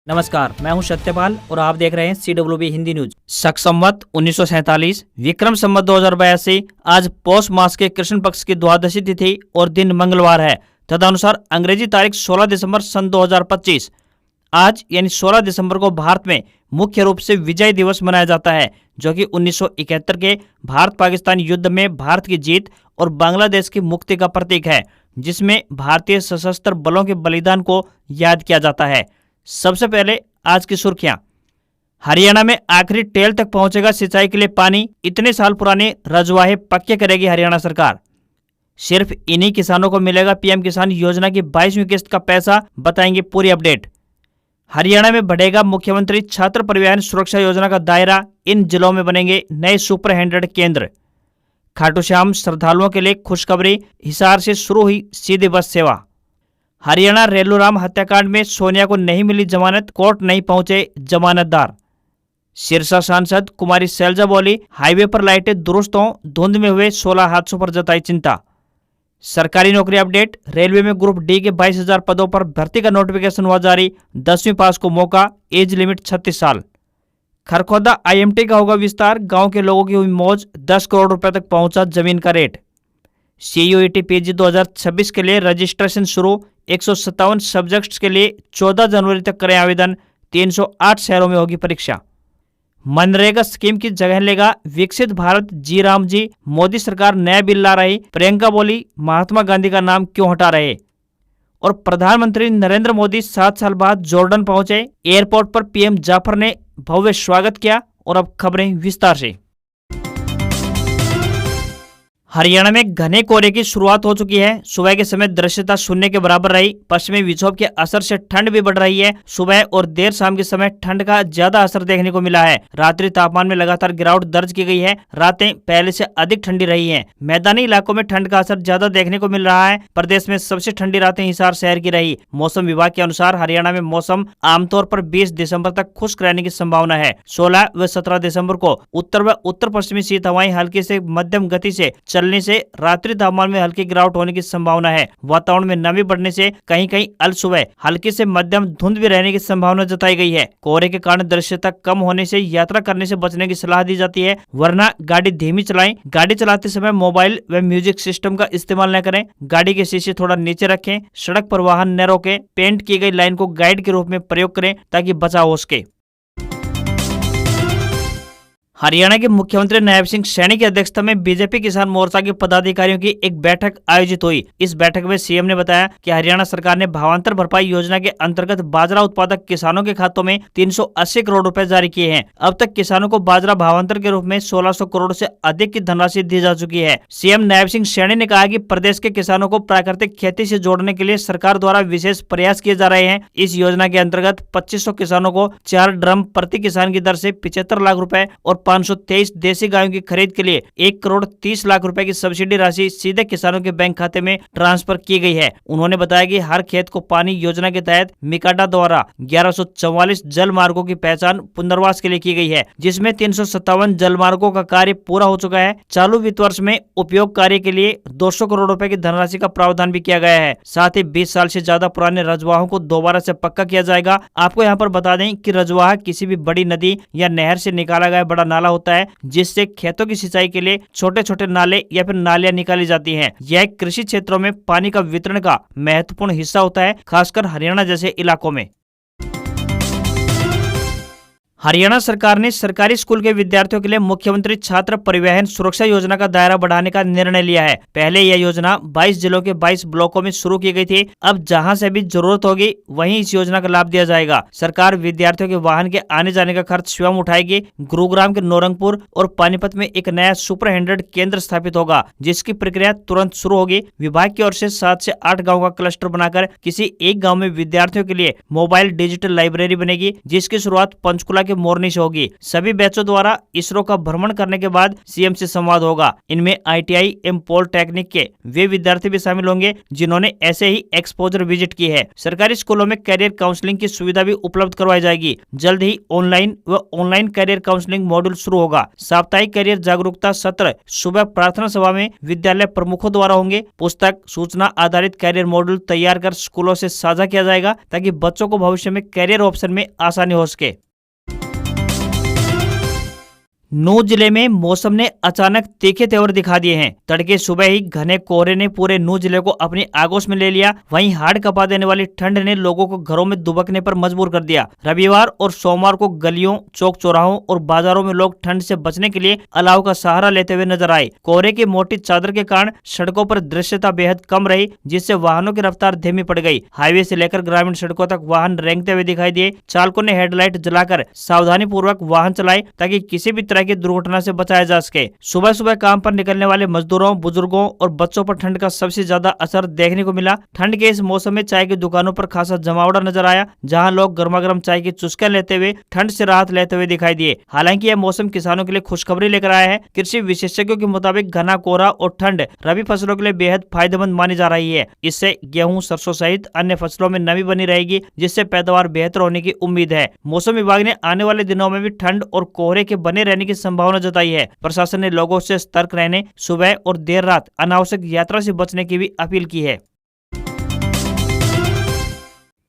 नमस्कार, मैं हूं सत्यपाल और आप देख रहे हैं CWB हिंदी न्यूज। शक संवत 1947 विक्रम संवत 2082 आज पौष मास के कृष्ण पक्ष की द्वादशी तिथि और दिन मंगलवार है। तदनुसार अंग्रेजी तारीख 16 दिसंबर सन 2025 आज यानी 16 दिसंबर को भारत में मुख्य रूप से विजय दिवस मनाया जाता है, जो कि 1971 के भारत पाकिस्तान युद्ध में भारत की जीत और बांग्लादेश की मुक्ति का प्रतीक है, जिसमें भारतीय सशस्त्र बलों के बलिदान को याद किया जाता है। सबसे पहले आज की सुर्खियां। हरियाणा में आखिरी टेल तक पहुंचेगा सिंचाई के लिए पानी, इतने साल पुराने रजवाहे पक्के करेगी हरियाणा सरकार। सिर्फ इन्हीं किसानों को मिलेगा पीएम किसान योजना की 22वीं किस्त का पैसा, बताएंगे पूरी अपडेट। हरियाणा में बढ़ेगा मुख्यमंत्री छात्र परिवहन सुरक्षा योजना का दायरा, इन जिलों में बनेंगे नए सुपर 100 केंद्र। खाटू श्याम श्रद्धालुओं के लिए खुशखबरी, हिसार से शुरू हुई सीधी बस सेवा। हरियाणा रेलूराम हत्याकांड में सोनिया को नहीं मिली जमानत, कोर्ट नहीं पहुंचे जमानतदार। सिरसा सांसद कुमारी शैलजा बोली, हाईवे पर लाइटें दुरुस्त हों, धुंध में हुए 16 हादसों पर जताई चिंता। सरकारी नौकरी अपडेट, रेलवे में ग्रुप डी के 22,000 पदों पर भर्ती का नोटिफिकेशन हुआ जारी, 10वीं पास को मौका, एज लिमिट 36 साल। खरखोदा IMT का होगा विस्तार, गांव के लोगों की हुई मौज, 10 करोड़ रुपए तक पहुंचा जमीन का रेट। CUET PG 2026 के लिए रजिस्ट्रेशन शुरू, 157 सब्जेक्ट्स के लिए 14 जनवरी तक करें आवेदन, 308 शहरों में होगी परीक्षा। मनरेगा स्कीम की जगह लेगा विकसित भारत, जी राम जी, मोदी सरकार नया बिल ला रही, प्रियंका बोली महात्मा गांधी का नाम क्यों हटा रहे। और प्रधानमंत्री नरेंद्र मोदी 7 साल बाद जॉर्डन पहुंचे, एयरपोर्ट पर PM जाफर ने भव्य स्वागत किया। और अब खबरें विस्तार से। हरियाणा में घने कोहरे की शुरुआत हो चुकी है। सुबह के समय दृश्यता शून्य के बराबर रही। पश्चिमी विक्षोभ के असर से ठंड भी बढ़ रही है। सुबह और देर शाम के समय ठंड का ज्यादा असर देखने को मिला है। रात्रि तापमान में लगातार गिरावट दर्ज की गई है। रातें पहले से अधिक ठंडी रही हैं। मैदानी इलाकों में ठंड का असर ज्यादा देखने को मिल रहा है। प्रदेश में सबसे ठंडी रातें हिसार शहर की रही। मौसम विभाग के अनुसार हरियाणा में मौसम आमतौर पर 20 दिसंबर तक खुश्क रहने की संभावना है। 16 व 17 दिसंबर को उत्तर व उत्तर पश्चिमी शीत हवाएं हल्की से मध्यम गति से चलने से रात्रि तापमान में हल्की गिरावट होने की संभावना है। वातावरण में नमी बढ़ने से कहीं कहीं अल सुबह हल्की से मध्यम धुंध भी रहने की संभावना जताई गई है। कोहरे के कारण दृश्यता कम होने से यात्रा करने से बचने की सलाह दी जाती है, वरना गाड़ी धीमी चलाएं। गाड़ी चलाते समय मोबाइल व म्यूजिक सिस्टम का इस्तेमाल न करें। गाड़ी के शीशे थोड़ा नीचे रखें। सड़क पर वाहन न रोकें। पेंट की गई लाइन को गाइड के रूप में प्रयोग करें ताकि बचाव हो सके। हरियाणा के मुख्यमंत्री नायब सिंह सैनी की अध्यक्षता में बीजेपी किसान मोर्चा के पदाधिकारियों की एक बैठक आयोजित हुई। इस बैठक में CM ने बताया कि हरियाणा सरकार ने भावांतर भरपाई योजना के अंतर्गत बाजरा उत्पादक किसानों के खातों में 380 करोड़ रुपए जारी किए हैं। अब तक किसानों को बाजरा भावांतर के रूप में 1600 करोड़ से अधिक की धनराशि दी जा चुकी है। CM नायब सिंह सैनी ने कहा कि प्रदेश के किसानों को प्राकृतिक खेती से जोड़ने के लिए सरकार द्वारा विशेष प्रयास किए जा रहे हैं। इस योजना के अंतर्गत 2500 किसानों को 4 ड्रम प्रति किसान की दर से 75 लाख रुपए और 523 देसी गायों की खरीद के लिए 1 करोड़ 30 लाख रुपए की सब्सिडी राशि सीधे किसानों के बैंक खाते में ट्रांसफर की गई है। उन्होंने बताया कि हर खेत को पानी योजना के तहत मिकाडा द्वारा 1144 जल मार्गों की पहचान पुनर्वास के लिए की गई है, जिसमें 357 जल मार्गों का कार्य पूरा हो चुका है। चालू वित्त वर्ष में उपयोग कार्य के लिए 200 करोड़ रुपए की धनराशि का प्रावधान भी किया गया है। साथ ही 20 साल से ज्यादा पुराने रजवाहों को दोबारा से पक्का किया जाएगा। आपको यहाँ पर बता दें कि रजवाहा किसी भी बड़ी नदी या नहर से निकाला गया बड़ा नाला होता है, जिससे खेतों की सिंचाई के लिए छोटे छोटे नाले या फिर नालियां निकाली जाती हैं। यह कृषि क्षेत्रों में पानी का वितरण का महत्वपूर्ण हिस्सा होता है, खासकर हरियाणा जैसे इलाकों में। हरियाणा सरकार ने सरकारी स्कूल के विद्यार्थियों के लिए मुख्यमंत्री छात्र परिवहन सुरक्षा योजना का दायरा बढ़ाने का निर्णय लिया है। पहले यह योजना 22 जिलों के 22 ब्लॉकों में शुरू की गई थी। अब जहां से भी जरूरत होगी वहीं इस योजना का लाभ दिया जाएगा। सरकार विद्यार्थियों के वाहन के आने जाने का खर्च स्वयं उठाएगी। गुरुग्राम के नौरंगपुर और पानीपत में एक नया सुपर 100 केंद्र स्थापित होगा, जिसकी प्रक्रिया तुरंत शुरू होगी। विभाग की ओर से 7 से 8 गाँव का क्लस्टर बनाकर किसी एक गाँव में विद्यार्थियों के लिए मोबाइल डिजिटल लाइब्रेरी बनेगी, जिसकी शुरुआत पंचकुला के मोरनी से होगी। सभी बैचों द्वारा इसरो का भ्रमण करने के बाद सीएम से संवाद होगा। इनमें ITI एवं पॉलिटेक्निक के वे विद्यार्थी भी शामिल होंगे जिन्होंने ऐसे ही एक्सपोजर विजिट की है। सरकारी स्कूलों में कैरियर काउंसलिंग की सुविधा भी उपलब्ध करवाई जाएगी। जल्द ही ऑनलाइन कैरियर काउंसलिंग मॉड्यूल शुरू होगा। साप्ताहिक कैरियर जागरूकता सत्र सुबह प्रार्थना सभा में विद्यालय प्रमुखों द्वारा होंगे। पुस्तक सूचना आधारित कैरियर मॉड्यूल तैयार कर स्कूलों से साझा किया जाएगा ताकि बच्चों को भविष्य में कैरियर ऑप्शन में आसानी हो सके। नूंह जिले में मौसम ने अचानक तीखे तेवर दिखा दिए हैं। तड़के सुबह ही घने कोहरे ने पूरे नूंह जिले को अपनी आगोश में ले लिया। वहीं हाड़ कपा देने वाली ठंड ने लोगों को घरों में दुबकने पर मजबूर कर दिया। रविवार और सोमवार को गलियों, चौक चौराहों और बाजारों में लोग ठंड से बचने के लिए अलाव का सहारा लेते हुए नजर आए। कोहरे की मोटी चादर के कारण सड़कों पर दृश्यता बेहद कम रही, जिससे वाहनों की रफ्तार धीमी पड़ गई। हाईवे से लेकर ग्रामीण सड़कों तक वाहन रेंगते हुए दिखाई दिए। चालकों ने हेडलाइट जलाकर सावधानी पूर्वक वाहन चलाए ताकि किसी भी तरह की दुर्घटना से बचाया जा सके। सुबह सुबह काम पर निकलने वाले मजदूरों, बुजुर्गों और बच्चों पर ठंड का सबसे ज्यादा असर देखने को मिला। ठंड के इस मौसम में चाय की दुकानों पर खासा जमावड़ा नजर आया, जहां लोग गर्मा गर्म चाय की चुस्कियां लेते हुए ठंड से राहत लेते हुए दिखाई दिए। हालांकि यह मौसम किसानों के लिए खुशखबरी लेकर आया है। कृषि विशेषज्ञों के मुताबिक घना कोहरा और ठंड रबी फसलों के लिए बेहद फायदेमंद मानी जा रही है। इससे गेहूं, सरसों सहित अन्य फसलों में नमी बनी रहेगी, जिससे पैदावार बेहतर होने की उम्मीद है। मौसम विभाग ने आने वाले दिनों में भी ठंड और कोहरे के बने रहने की संभावना जताई है। प्रशासन ने लोगों से सतर्क रहने, सुबह और देर रात अनावश्यक यात्रा से बचने की भी अपील की है।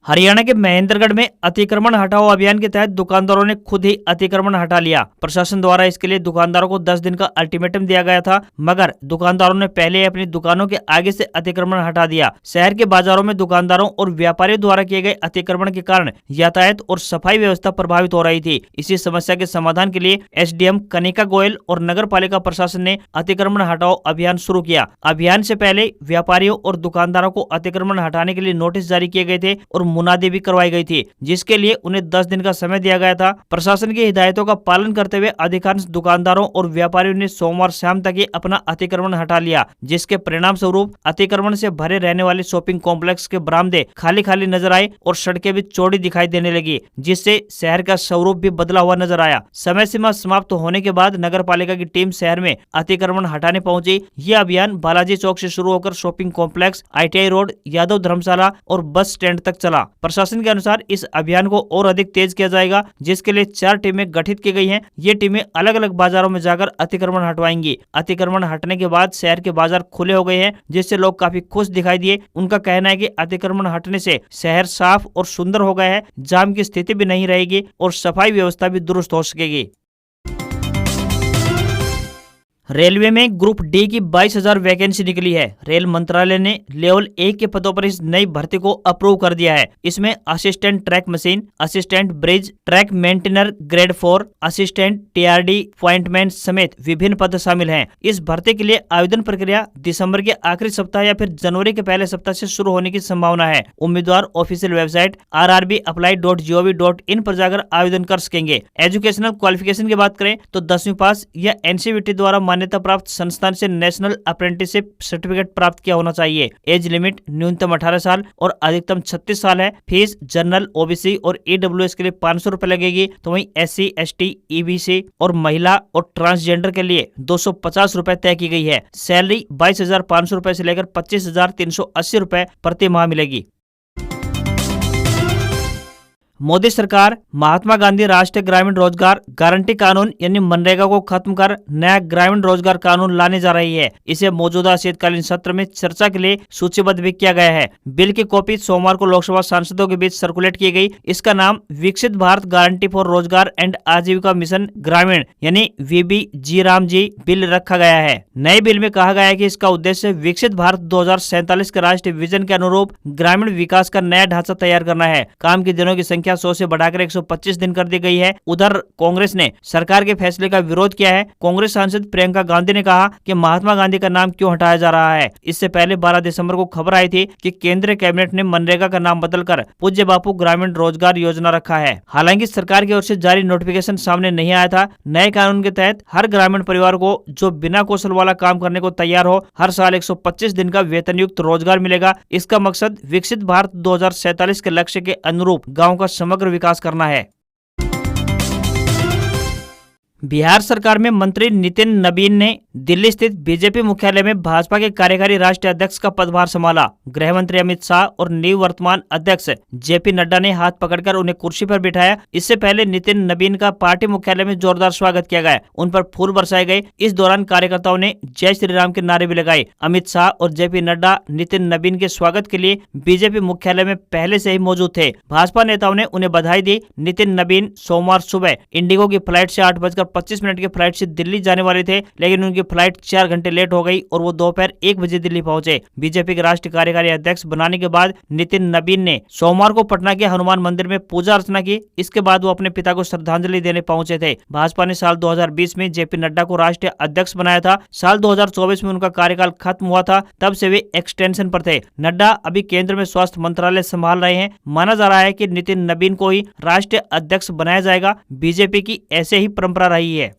हरियाणा के महेंद्रगढ़ में अतिक्रमण हटाओ अभियान के तहत दुकानदारों ने खुद ही अतिक्रमण हटा लिया। प्रशासन द्वारा इसके लिए दुकानदारों को 10 दिन का अल्टीमेटम दिया गया था, मगर दुकानदारों ने पहले ही अपनी दुकानों के आगे से अतिक्रमण हटा दिया। शहर के बाजारों में दुकानदारों और व्यापारियों द्वारा किए गए अतिक्रमण के कारण यातायात और सफाई व्यवस्था प्रभावित हो रही थी। इसी समस्या के समाधान के लिए SDM कनिका गोयल और नगर पालिका प्रशासन ने अतिक्रमण हटाओ अभियान शुरू किया। अभियान से पहले व्यापारियों और दुकानदारों को अतिक्रमण हटाने के लिए नोटिस जारी किए गए थे और मुनादी भी करवाई गई थी, जिसके लिए उन्हें 10 दिन का समय दिया गया था। प्रशासन की हिदायतों का पालन करते हुए अधिकांश दुकानदारों और व्यापारियों ने सोमवार शाम तक ही अपना अतिक्रमण हटा लिया, जिसके परिणाम स्वरूप अतिक्रमण से भरे रहने वाले शॉपिंग कॉम्प्लेक्स के बरामदे खाली खाली नजर आए और सड़कें भी चौड़ी दिखाई देने लगी, जिससे शहर का स्वरूप भी बदला हुआ नजर आया। समय सीमा समाप्त होने के बाद नगर पालिका की टीम शहर में अतिक्रमण हटाने पहुंची। यह अभियान बालाजी चौक से शुरू होकर shopping complex, ITI road, Yadav Dharamshala और बस स्टैंड तक चला। प्रशासन के अनुसार इस अभियान को और अधिक तेज किया जाएगा, जिसके लिए 4 टीमें गठित की गई हैं। ये टीमें अलग अलग बाजारों में जाकर अतिक्रमण हटवाएंगी। अतिक्रमण हटने के बाद शहर के बाजार खुले हो गए हैं, जिससे लोग काफी खुश दिखाई दिए। उनका कहना है कि अतिक्रमण हटने से शहर साफ और सुंदर हो गया है, जाम की स्थिति भी नहीं रहेगी और सफाई व्यवस्था भी दुरुस्त हो सकेगी। रेलवे में ग्रुप डी की 22,000 वैकेंसी निकली है। रेल मंत्रालय ने लेवल 1 के पदों पर इस नई भर्ती को अप्रूव कर दिया है। इसमें assistant track machine, assistant bridge track maintainer grade 4, assistant TRD appointment समेत विभिन्न पद शामिल हैं। इस भर्ती के लिए आवेदन प्रक्रिया दिसंबर के आखिरी सप्ताह या फिर जनवरी के पहले सप्ताह से शुरू होने की संभावना है। उम्मीदवार ऑफिशियल वेबसाइट rrbapply.gov.in पर जाकर आवेदन कर सकेंगे। एजुकेशनल क्वालिफिकेशन की बात करें तो 10वीं पास या NCVT द्वारा मान्यता प्राप्त संस्थान से नेशनल अप्रेंटिसशिप सर्टिफिकेट प्राप्त किया होना चाहिए। एज लिमिट न्यूनतम 18 साल और अधिकतम 36 साल है। फीस जनरल, OBC और EWS के लिए 500 रुपए लगेगी, तो वहीं SC, ST, EBC और महिला और ट्रांसजेंडर के लिए 250 रुपए तय की गई है। सैलरी 22,500 रुपए से लेकर 25,380 रुपए प्रति माह मिलेगी। मोदी सरकार महात्मा गांधी राष्ट्रीय ग्रामीण रोजगार गारंटी कानून यानी मनरेगा को खत्म कर नया ग्रामीण रोजगार कानून लाने जा रही है। इसे मौजूदा शीतकालीन सत्र में चर्चा के लिए सूचीबद्ध भी किया गया है। बिल की कॉपी सोमवार को लोकसभा सांसदों के बीच सर्कुलेट की गई। इसका नाम विकसित भारत गारंटी फॉर रोजगार एंड आजीविका मिशन ग्रामीण यानी VBG रामजी बिल रखा गया है। नए बिल में कहा गया है कि इसका उद्देश्य विकसित भारत 2047 के राष्ट्रीय विजन के अनुरूप ग्रामीण विकास का नया ढांचा तैयार करना है। काम के दिनों की संख्या 100 से बढ़ाकर 125 दिन कर दी गई है। उधर कांग्रेस ने सरकार के फैसले का विरोध किया है। कांग्रेस सांसद प्रियंका गांधी ने कहा कि महात्मा गांधी का नाम क्यों हटाया जा रहा है। इससे पहले 12 दिसंबर को खबर आई थी कि केंद्रीय कैबिनेट ने मनरेगा का नाम बदलकर पूज्य बापू ग्रामीण रोजगार योजना रखा है। हालांकि सरकार की ओर से जारी नोटिफिकेशन सामने नहीं आया था। नए कानून के तहत हर ग्रामीण परिवार को जो बिना कौशल वाला काम करने को तैयार हो, हर साल 125 दिन का वेतन युक्त रोजगार मिलेगा। इसका मकसद विकसित भारत 2047 के लक्ष्य के अनुरूप गाँव का समग्र विकास करना है। बिहार सरकार में मंत्री नितिन नबीन ने दिल्ली स्थित बीजेपी मुख्यालय में भाजपा के कार्यकारी राष्ट्रीय अध्यक्ष का पदभार संभाला। गृह मंत्री अमित शाह और निवर्तमान अध्यक्ष जेपी नड्डा ने हाथ पकड़कर उन्हें कुर्सी पर बिठाया। इससे पहले नितिन नबीन का पार्टी मुख्यालय में जोरदार स्वागत किया गया, उन पर फूल बरसाए गए। इस दौरान कार्यकर्ताओं ने जय श्री राम के नारे भी लगाए। अमित शाह और जेपी नड्डा नितिन नबीन के स्वागत के लिए बीजेपी मुख्यालय में पहले से ही मौजूद थे। भाजपा नेताओं ने उन्हें बधाई दी। नितिन नबीन सोमवार सुबह इंडिगो की फ्लाइट से 8:25 की फ्लाइट से दिल्ली जाने वाले थे, लेकिन उनकी फ्लाइट 4 घंटे लेट हो गई और वो दोपहर 1 बजे दिल्ली पहुंचे। बीजेपी के राष्ट्रीय कार्यकारी अध्यक्ष बनाने के बाद नितिन नबीन ने सोमवार को पटना के हनुमान मंदिर में पूजा अर्चना की। इसके बाद वो अपने पिता को श्रद्धांजलि देने पहुंचे थे। भाजपा ने साल 2020 में जेपी नड्डा को राष्ट्रीय अध्यक्ष बनाया था। साल 2024 में उनका कार्यकाल खत्म हुआ था, तब से वे एक्सटेंशन पर थे। नड्डा अभी केंद्र में स्वास्थ्य मंत्रालय संभाल रहे हैं। माना जा रहा है कि नितिन नबीन को ही राष्ट्रीय अध्यक्ष बनाया जाएगा। बीजेपी की ऐसे ही परंपरा रही है।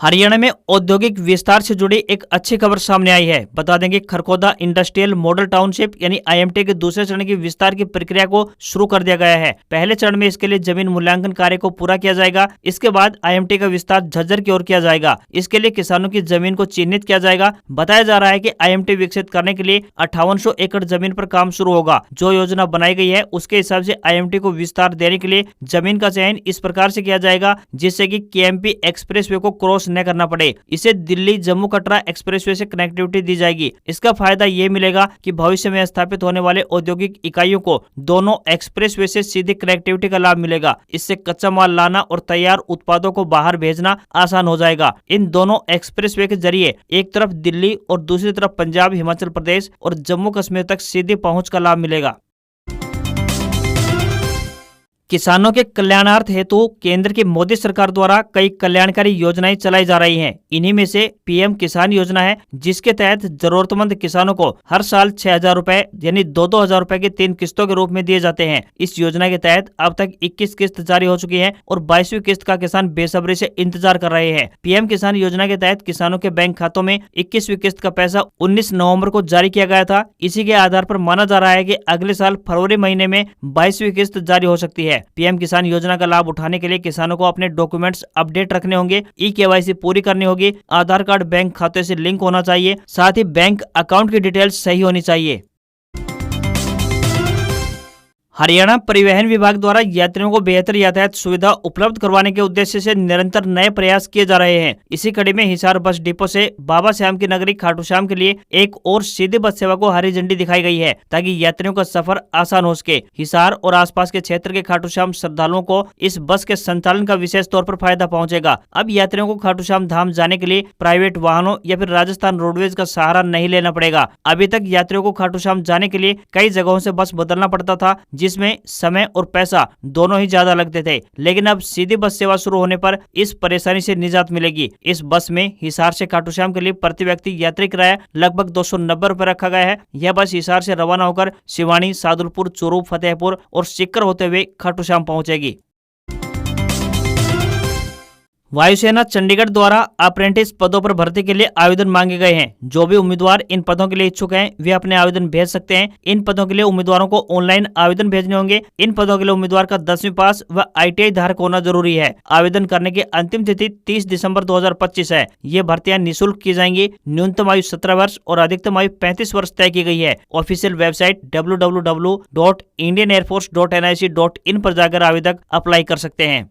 हरियाणा में औद्योगिक विस्तार से जुड़ी एक अच्छी खबर सामने आई है। बता देंगे खरखोदा इंडस्ट्रियल मॉडल टाउनशिप यानी आईएमटी के दूसरे चरण की विस्तार की प्रक्रिया को शुरू कर दिया गया है। पहले चरण में इसके लिए जमीन मूल्यांकन कार्य को पूरा किया जाएगा। इसके बाद आईएमटी का विस्तार झज्जर की ओर किया जाएगा। इसके लिए किसानों की जमीन को चिन्हित किया जाएगा। बताया जा रहा है कि आईएमटी विकसित करने के लिए 5800 एकड़ जमीन पर काम शुरू होगा। जो योजना बनाई गई है उसके हिसाब से आईएमटी को विस्तार देने के लिए जमीन का चयन इस प्रकार से किया जाएगा जिससे कि केएमपी एक्सप्रेसवे को क्रॉस न करना पड़े। इसे दिल्ली जम्मू कटरा एक्सप्रेसवे से कनेक्टिविटी दी जाएगी। इसका फायदा ये मिलेगा कि भविष्य में स्थापित होने वाले औद्योगिक इकाइयों को दोनों एक्सप्रेसवे से सीधी कनेक्टिविटी का लाभ मिलेगा। इससे कच्चा माल लाना और तैयार उत्पादों को बाहर भेजना आसान हो जाएगा। इन दोनों एक्सप्रेसवे के जरिए एक तरफ दिल्ली और दूसरी तरफ पंजाब, हिमाचल प्रदेश और जम्मू कश्मीर तक सीधी पहुंच का लाभ मिलेगा। किसानों के कल्याणार्थ हेतु केंद्र की मोदी सरकार द्वारा कई कल्याणकारी योजनाएं चलाई जा रही हैं। इन्हीं में से पीएम किसान योजना है, जिसके तहत जरूरतमंद किसानों को हर साल 6,000 रुपए यानी 2,000 रुपए की 3 किस्तों के रूप में दिए जाते हैं। इस योजना के तहत अब तक 21 किस्त जारी हो चुकी है और 22वीं किस्त का किसान बेसब्री से इंतजार कर रहे हैं। पीएम किसान योजना के तहत किसानों के बैंक खातों में 21वीं किस्त का पैसा 19 नवम्बर को जारी किया गया था। इसी के आधार पर माना जा रहा है कि अगले साल फरवरी महीने में 22वीं किस्त जारी हो सकती है। पीएम किसान योजना का लाभ उठाने के लिए किसानों को अपने डॉक्यूमेंट्स अपडेट रखने होंगे, ई-केवाईसी पूरी करनी होगी, आधार कार्ड बैंक खाते से लिंक होना चाहिए, साथ ही बैंक अकाउंट की डिटेल्स सही होनी चाहिए। हरियाणा परिवहन विभाग द्वारा यात्रियों को बेहतर यातायात सुविधा उपलब्ध करवाने के उद्देश्य से निरंतर नए प्रयास किए जा रहे हैं। इसी कड़ी में हिसार बस डिपो से बाबा श्याम की नगरी खाटू श्याम के लिए एक और सीधी बस सेवा को हरी झंडी दिखाई गई है, ताकि यात्रियों का सफर आसान हो सके। हिसार और आसपास के क्षेत्र के खाटू श्याम श्रद्धालुओं को इस बस के संचालन का विशेष तौर पर फायदा पहुंचेगा। अब यात्रियों को खाटू श्याम धाम जाने के लिए प्राइवेट वाहनों या फिर राजस्थान रोडवेज का सहारा नहीं लेना पड़ेगा। अभी तक यात्रियों को खाटू श्याम जाने के लिए कई जगहों से बस बदलना पड़ता था, जिसमें समय और पैसा दोनों ही ज्यादा लगते थे, लेकिन अब सीधी बस सेवा शुरू होने पर इस परेशानी से निजात मिलेगी। इस बस में हिसार से खाटू श्याम के लिए प्रति व्यक्ति यात्री किराया लगभग 290 रुपए रखा गया है। यह बस हिसार से रवाना होकर सिवानी, सादुलपुर, चूरू, फतेहपुर और सीकर होते हुए खाटू श्याम पहुंचेगी। वायुसेना चंडीगढ़ द्वारा अप्रेंटिस पदों पर भर्ती के लिए आवेदन मांगे गए हैं। जो भी उम्मीदवार इन पदों के लिए इच्छुक हैं, वे अपने आवेदन भेज सकते हैं। इन पदों के लिए उम्मीदवारों को ऑनलाइन आवेदन भेजने होंगे। इन पदों के लिए उम्मीदवार का 10वीं पास व ITI धारक होना जरूरी है। आवेदन करने की अंतिम तिथि 30 दिसंबर 2025 है। ये भर्तियां निःशुल्क की जाएंगी। न्यूनतम आयु 17 वर्ष और अधिकतम आयु 35 वर्ष तय की गई है। ऑफिशियल वेबसाइट www.indianairforce.nic.in पर जाकर आवेदक अप्लाई कर सकते हैं।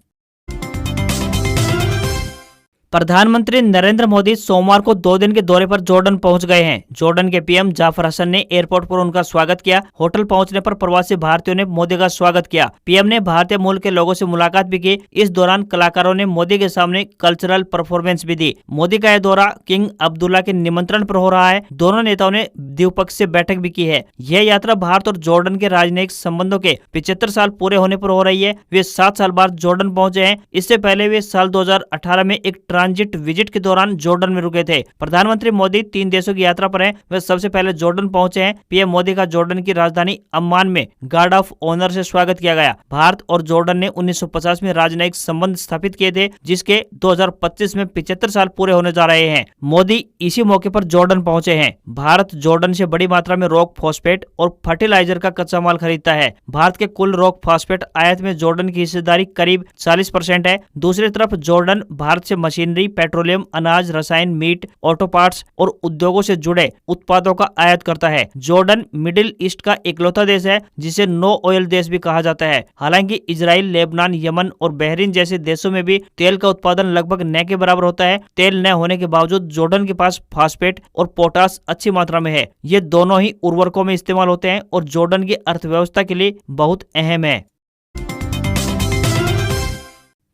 प्रधानमंत्री नरेंद्र मोदी सोमवार को 2 दिन के दौरे पर जॉर्डन पहुंच गए हैं। जॉर्डन के पीएम जाफर हसन ने एयरपोर्ट पर उनका स्वागत किया। होटल पहुंचने पर प्रवासी भारतीयों ने मोदी का स्वागत किया। पीएम ने भारतीय मूल के लोगों से मुलाकात भी की। इस दौरान कलाकारों ने मोदी के सामने कल्चरल परफॉर्मेंस भी दी। मोदी का यह दौरा किंग अब्दुल्ला के निमंत्रण पर हो रहा है। दोनों नेताओं ने द्विपक्षीय बैठक भी की है। यह यात्रा भारत और जॉर्डन के राजनयिक संबंधों के 75 साल पूरे होने पर हो रही है। वे 7 साल बाद जॉर्डन पहुंचे हैं। इससे पहले वे साल 2018 में एक ट्रांजिट विजिट के दौरान जॉर्डन में रुके थे। प्रधानमंत्री मोदी 3 देशों की यात्रा पर हैं। वे सबसे पहले जॉर्डन पहुंचे हैं। पीएम मोदी का जॉर्डन की राजधानी अम्मान में गार्ड ऑफ ऑनर से स्वागत किया गया। भारत और जॉर्डन ने 1950 में राजनयिक संबंध स्थापित किए थे, जिसके 2025 में 75 साल पूरे होने जा रहे हैं। मोदी इसी मौके पर जॉर्डन पहुंचे हैं। भारत जॉर्डन से बड़ी मात्रा में रॉक फॉस्फेट और फर्टिलाइजर का कच्चा माल खरीदता है। भारत के कुल रॉक फॉस्फेट आयात में जॉर्डन की हिस्सेदारी करीब 40% है। दूसरी तरफ जॉर्डन भारत से मशीनरी, पेट्रोलियम, अनाज, रसायन, मीट, ऑटो पार्ट्स और उद्योगों से जुड़े उत्पादों का आयात करता है। जॉर्डन मिडिल ईस्ट का इकलौता देश है जिसे नो ऑयल देश भी कहा जाता है। हालांकि इजराइल, लेबनान, यमन और बहरीन जैसे देशों में भी तेल का उत्पादन लगभग न के बराबर होता है। तेल न होने के बावजूद जॉर्डन के पास फास्फेट और पोटास अच्छी मात्रा में है। ये दोनों ही उर्वरकों में इस्तेमाल होते हैं और जॉर्डन की अर्थव्यवस्था के लिए बहुत अहम है।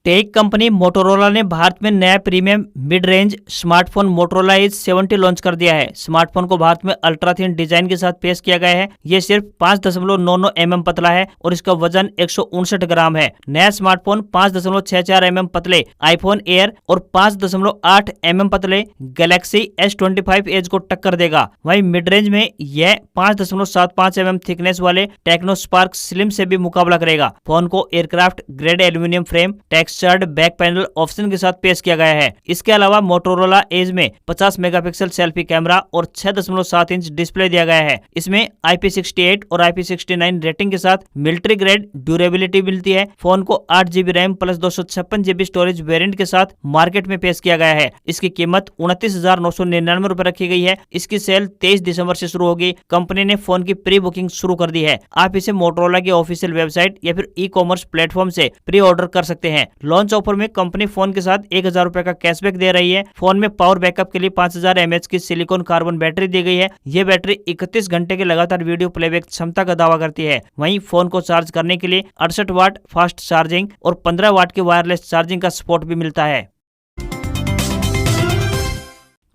टेक कंपनी मोटोरोला ने भारत में नया premium mid range smartphone Motorola Edge 70 launch कर दिया है। स्मार्टफोन को भारत में अल्ट्रा थिन डिजाइन के साथ पेश किया गया है। ये सिर्फ 5.99 mm पतला है और इसका वजन 159 ग्राम है। नया स्मार्टफोन 5.64 mm पतले आईफोन एयर और 5.8 mm पतले गैलेक्सी S25 एज को टक्कर देगा। वहीं मिड रेंज में यह 5.75 mm थिकनेस वाले टेक्नो स्पार्क स्लिम से भी मुकाबला करेगा। फोन को aircraft grade aluminium frame, textured back panel option के साथ पेश किया गया है। इसके अलावा मोटोरोला एज में 50 मेगापिक्सल सेल्फी कैमरा और 6.7 इंच डिस्प्ले दिया गया है। इसमें IP68 और IP69 रेटिंग के साथ मिलिट्री ग्रेड ड्यूरेबिलिटी मिलती है। फोन को 8 GB RAM plus 256 GB storage variant के साथ मार्केट में पेश किया गया है। इसकी कीमत 29,999 रुपए रखी गई है। इसकी सेल 23 दिसंबर से शुरू होगी। कंपनी ने फोन की प्री बुकिंग शुरू कर दी है। आप इसे मोटोरोला की ऑफिशियल वेबसाइट या फिर ई-कॉमर्स प्लेटफॉर्म से प्री ऑर्डर कर सकते हैं। लॉन्च ऑफर में कंपनी फोन के साथ 1,000 रुपए का कैशबैक दे रही है। फोन में पावर बैकअप के लिए 5000 mAh की सिलिकॉन कार्बन बैटरी दी गई है। ये बैटरी 31 घंटे के लगातार वीडियो प्लेबैक क्षमता का दावा करती है। वहीं फोन को चार्ज करने के लिए 68 वाट फास्ट चार्जिंग और 15 वाट की वायरलेस चार्जिंग का सपोर्ट भी मिलता है।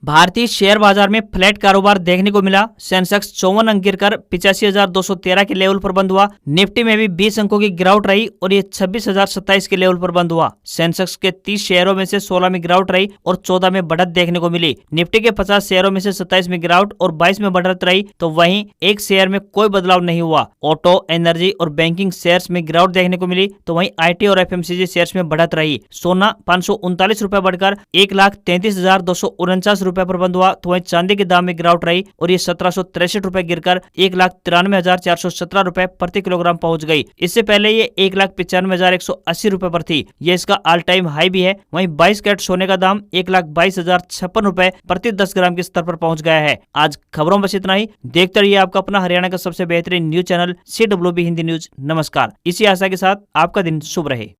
भारतीय शेयर बाजार में फ्लैट कारोबार देखने को मिला। सेंसेक्स 54 अंक गिरकर 85,213 के लेवल पर बंद हुआ। निफ्टी में भी 20 अंकों की गिरावट रही और ये 26,027 के लेवल पर बंद हुआ। सेंसेक्स के 30 शेयरों में से 16 में गिरावट रही और 14 में बढ़त देखने को मिली। निफ्टी के 50 शेयरों में से 27 में गिरावट और 22 में बढ़त रही, तो वहीं एक शेयर में कोई बदलाव नहीं हुआ। ऑटो, एनर्जी और बैंकिंग शेयर्स में गिरावट देखने को मिली, तो वहीं IT और FMCG शेयर्स में बढ़त रही। सोना 539 रुपए बढ़कर 1,33,249 रुपए पर बंद हुआ, तो वहीं चांदी के दाम में गिरावट रही और ये 1763 रुपए गिरकर 1,93,417 रुपए प्रति किलोग्राम पहुंच गई। इससे पहले ये 1,95,180 रुपए पर थी। ये इसका ऑल टाइम हाई भी है। वहीं 22 कैरेट सोने का दाम 1,22,056 रुपए प्रति 10 ग्राम के स्तर पर पहुंच गया है। आज खबरों में बस इतना ही। देखते रहिए आपका अपना हरियाणा का सबसे बेहतरीन news channel CWB Hindi news. नमस्कार। इसी आशा के साथ आपका दिन शुभ रहे।